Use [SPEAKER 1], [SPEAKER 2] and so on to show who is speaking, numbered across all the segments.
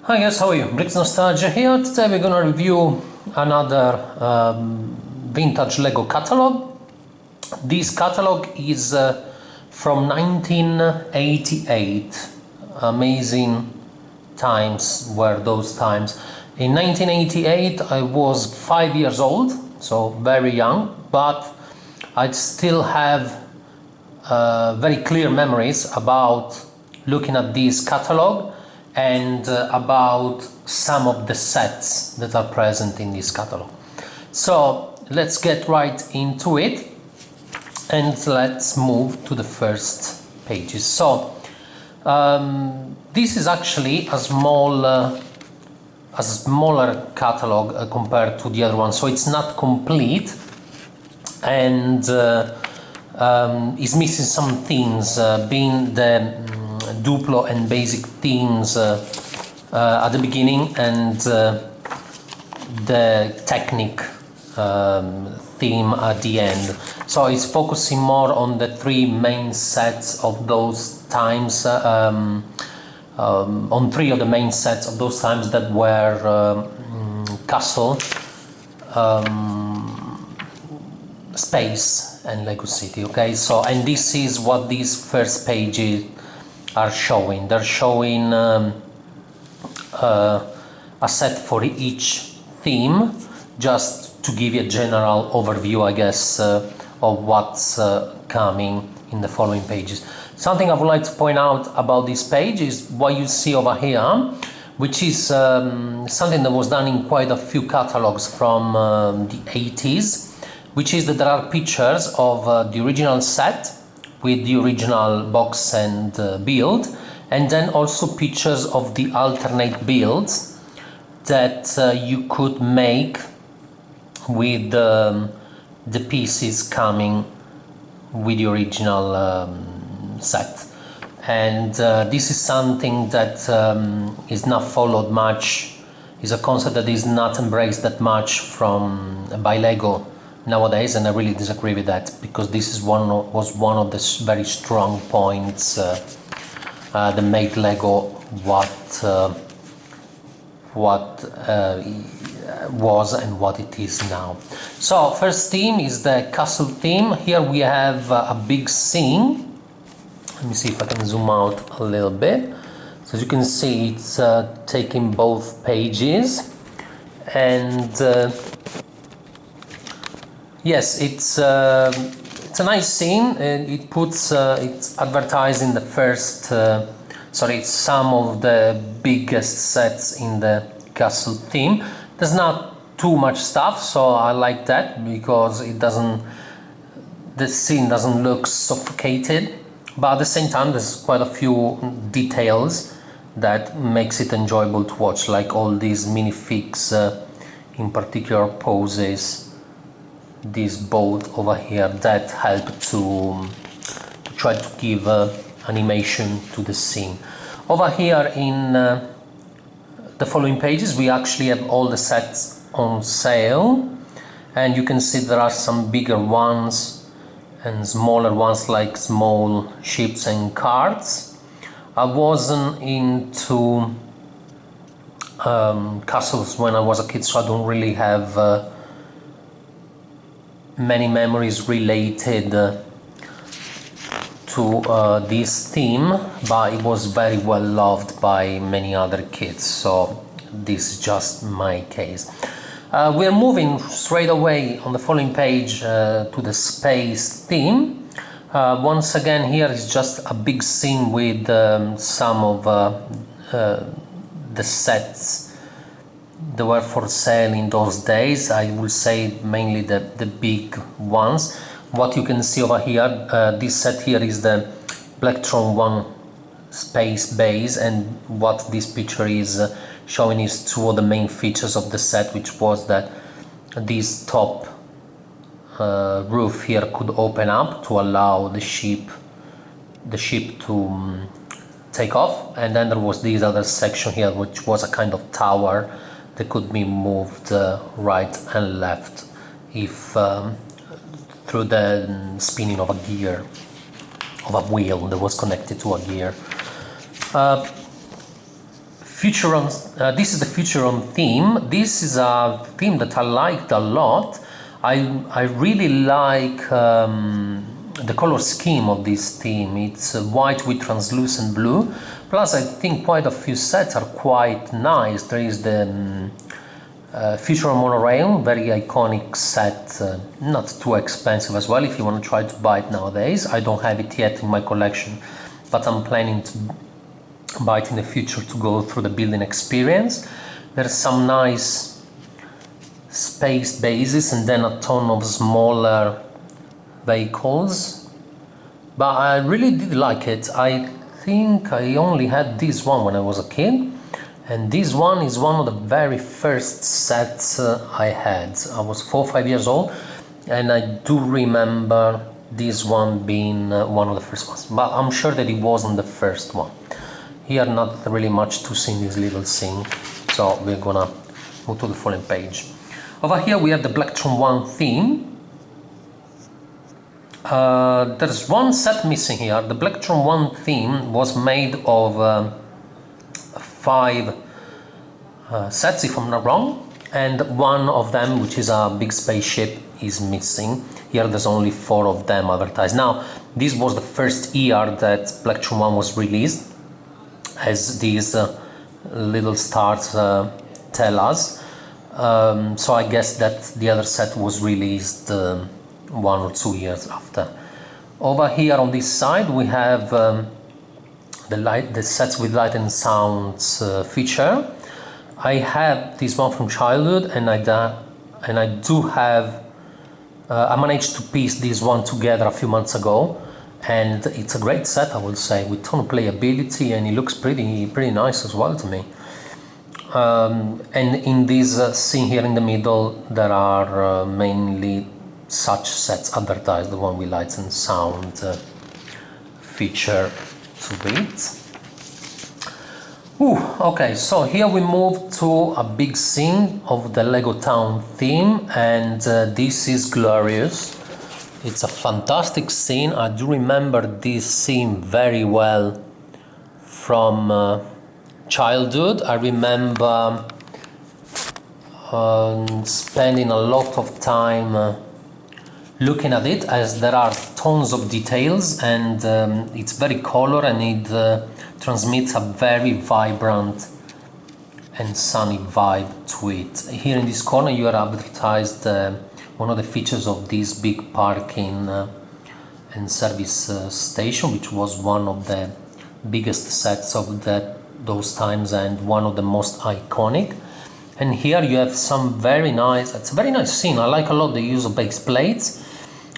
[SPEAKER 1] Hi guys, how are you? Bricks Nostalgia here. Today we're gonna review another vintage Lego catalog. This catalog is from 1988. Amazing times were those times. In 1988 I was 5 years old, so very young, but I still have very clear memories about looking at this catalog and about some of the sets that are present in this catalog. So let's get right into it and let's move to the first pages. So this is actually a smaller catalog compared to the other one, so it's not complete and is missing some things, being the Duplo and basic themes at the beginning and the Technic theme at the end. So it's focusing more on the three main sets of those times, on three of the main sets of those times that were Castle, Space and Lego City. Okay, so and this is what these first pages are showing. They're showing a set for each theme, just to give you a general overview, I guess, of what's coming in the following pages. Something I would like to point out about this page is what you see over here, which is something that was done in quite a few catalogs from the 80s, which is that there are pictures of the original set with the original box and build, and then also pictures of the alternate builds that you could make with the pieces coming with the original set. And this is something that is not followed much, is a concept that is not embraced that much by Lego nowadays, and I really disagree with that, because this is was one of the very strong points that made Lego what was and what it is now. So first theme is the castle theme. Here we have a big scene. Let me see if I can zoom out a little bit. So as you can see, it's taking both pages, and yes, it's a nice scene, and it puts it's advertising the first it's some of the biggest sets in the castle theme. There's not too much stuff, so I like that, because the scene doesn't look suffocated, but at the same time there's quite a few details that makes it enjoyable to watch, like all these minifigs in particular poses, this boat over here that help to try to give animation to the scene. Over here in the following pages we actually have all the sets on sale, and you can see there are some bigger ones and smaller ones, like small ships and carts. I wasn't into castles when I was a kid, so I don't really have many memories related to this theme, but it was very well loved by many other kids, so this is just my case. We are moving straight away on the following page to the space theme. Once again, here is just a big scene with some of the sets that were for sale in those days. I will say mainly the big ones. What you can see over here, this set here is the Blacktron 1 space base, and what this picture is showing is two of the main features of the set, which was that this top roof here could open up to allow the ship to take off, and then there was this other section here which was a kind of tower that could be moved right and left if through the spinning of a gear, of a wheel that was connected to a gear. This is the Futuron theme. This is a theme that I liked a lot. I really like the color scheme of this theme. It's white with translucent blue. Plus, I think quite a few sets are quite nice. There is the Futuron monorail, very iconic set, not too expensive as well if you want to try to buy it nowadays. I don't have it yet in my collection, but I'm planning to buy it in the future to go through the building experience. There's some nice space bases and then a ton of smaller vehicles, but I really did like it. I think I only had this one when I was a kid, and this one is one of the very first sets I had. I was 4 or 5 years old, and I do remember this one being one of the first ones, but I'm sure that it wasn't the first one. Here not really much to see in this little scene, so we're gonna move to the following page. Over here we have the Blacktron 1 theme. There's one set missing here. The Blacktron 1 theme was made of 5 sets, if I'm not wrong, and one of them, which is a big spaceship, is missing. Here there's only 4 of them advertised. Now, this was the first year that Blacktron 1 was released, as these little stars tell us. So I guess that the other set was released 1 or 2 years after. Over here on this side we have the sets with light and sounds feature. I have this one from childhood, and I do have I managed to piece this one together a few months ago, and it's a great set, I will say, with ton of playability, and it looks pretty nice as well to me. And in this scene here in the middle there are mainly such sets advertised, the one with lights and sound feature to it. Okay, so here we move to a big scene of the Lego Town theme, and this is glorious. It's a fantastic scene. I do remember this scene very well from childhood. I remember spending a lot of time looking at it, as there are tons of details, and it's very color, and it transmits a very vibrant and sunny vibe to it. Here in this corner you are advertised one of the features of this big parking and service station, which was one of the biggest sets of those times and one of the most iconic. And here you have some very nice, it's a very nice scene. I like a lot the use of base plates,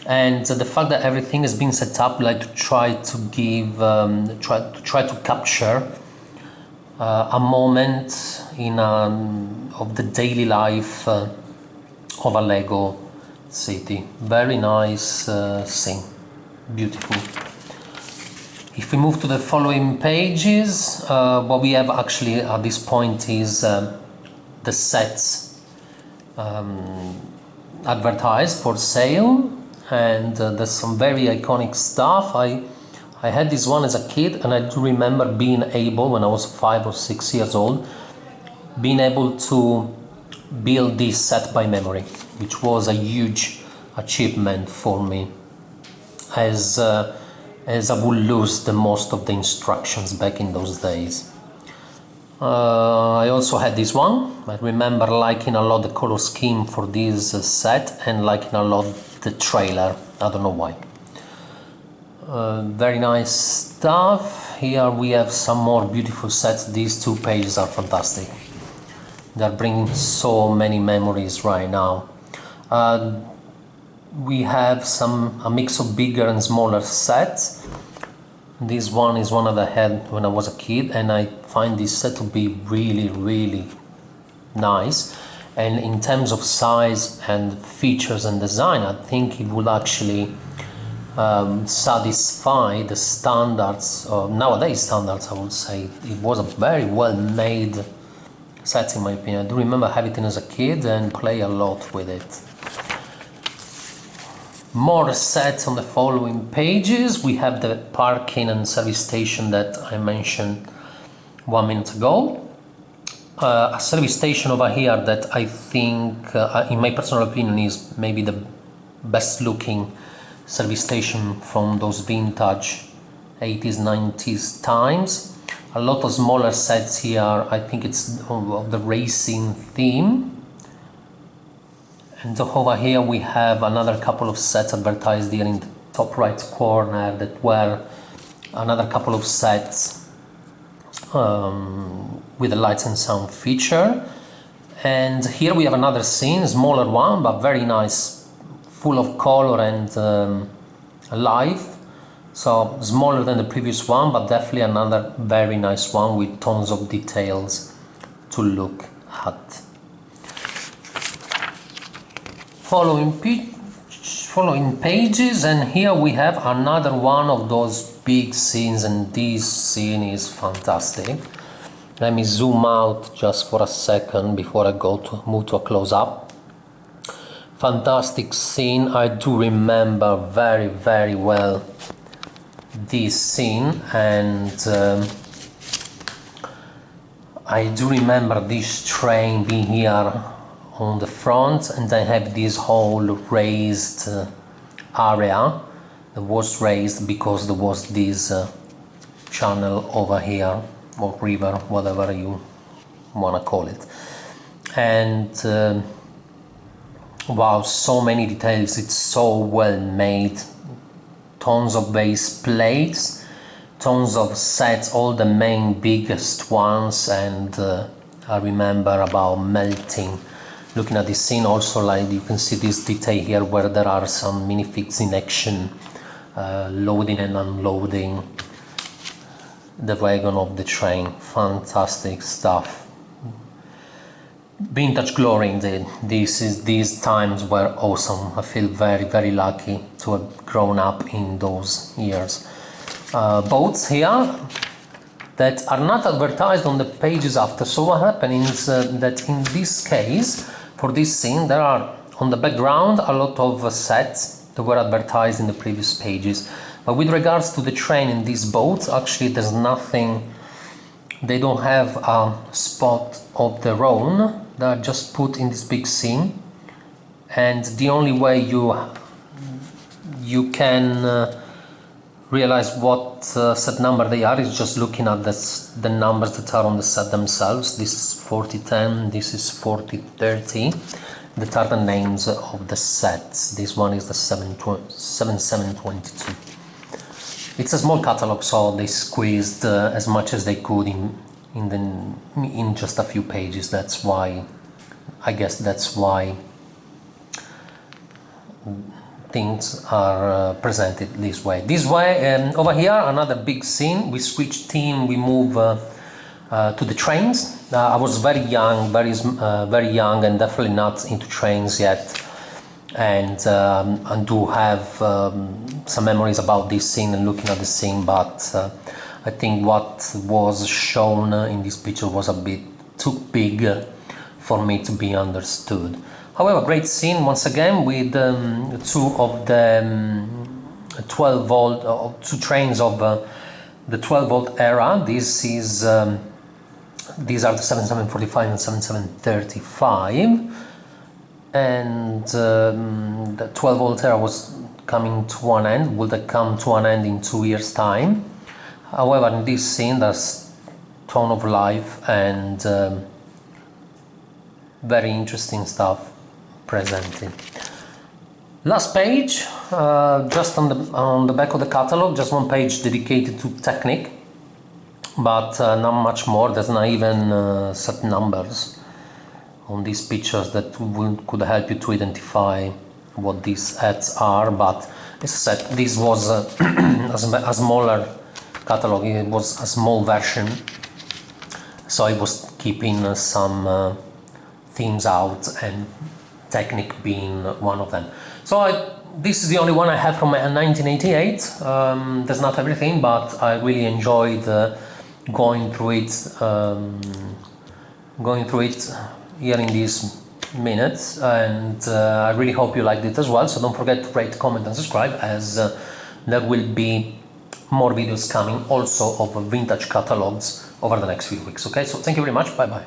[SPEAKER 1] and the fact that everything has been set up like to try to give try to capture a moment in of the daily life of a Lego city. Very nice scene, beautiful. If we move to the following pages, what we have actually at this point is the sets advertised for sale, and there's some very iconic stuff. I had this one as a kid, and I do remember being able, when I was 5 or 6 years old, being able to build this set by memory, which was a huge achievement for me, as I would lose the most of the instructions back in those days. I also had this one. I remember liking a lot the color scheme for this set, and liking a lot the trailer. I don't know why. Very nice stuff. Here we have some more beautiful sets. These 2 pages are fantastic. They're bringing so many memories right now. We have a mix of bigger and smaller sets. This one is one that I had when I was a kid, and I find this set to be really nice. And in terms of size and features and design, I think it would actually satisfy the standards, nowadays standards, I would say. It was a very well made set in my opinion. I do remember having it as a kid and play a lot with it. More sets on the following pages. We have the parking and service station that I mentioned 1 minute ago. a service station over here that I think, in my personal opinion, is maybe the best looking service station from those vintage 80s, 90s times. A lot of smaller sets here. I think it's of the racing theme. And over here we have another couple of sets advertised here in the top right corner that were another couple of sets with a lights and sound feature. And here we have another scene, smaller one, but very nice, full of color and life. So smaller than the previous one, but definitely another very nice one with tons of details to look at. Following pages, and here we have another one of those big scenes, and this scene is fantastic. Let me zoom out just for a second before I move to a close-up. Fantastic scene. I do remember very, very well this scene, and I do remember this train being here on the front, and I have this whole raised area that was raised because there was this channel over here, or river, whatever you want to call it. And wow, so many details, it's so well made. Tons of base plates, tons of sets, all the main biggest ones, and I remember about melting. Looking at this scene also, like you can see this detail here where there are some minifigs in action, loading and unloading the wagon of the train. Fantastic stuff. Vintage glory indeed. These times were awesome. I feel very, very lucky to have grown up in those years. Boats here that are not advertised on the pages after. So what happened is that in this case, for this scene, there are on the background a lot of sets that were advertised in the previous pages. But with regards to the train and these boats, actually there's nothing. They don't have a spot of their own. They are just put in this big scene, and the only way you can realize what set number they are is just looking at the numbers that are on the set themselves. This is 4010, this is 4030. That are the names of the sets. This one is the 7722. It's a small catalog, so they squeezed as much as they could in just a few pages. That's why, I guess that's why things are presented this way. Over here, another big scene. We switch team. We move to the trains. I was very young, very young, and definitely not into trains yet. And I do have some memories about this scene and looking at the scene, but I think what was shown in this picture was a bit too big for me to be understood. However, great scene once again with two of the 12 volt, two trains of the 12 volt era. These are the 7745 and 7735. And the 12 volt era was coming to an end, will come to an end in 2 years' time. However, in this scene there's a ton of life and very interesting stuff presented. Last page, just on the back of the catalog, just one page dedicated to technique, but not much more. There's not even set numbers on these pictures that could help you to identify what these ads are, but as I said, this was a smaller catalog. It was a small version, so it was keeping some themes out, and technique being one of them. So this is the only one I have from 1988. There's not everything, but I really enjoyed going through it here in these minutes, and I really hope you liked it as well. So don't forget to rate, comment and subscribe, as there will be more videos coming also of vintage catalogs over the next few weeks. Okay, so thank you very much. Bye bye.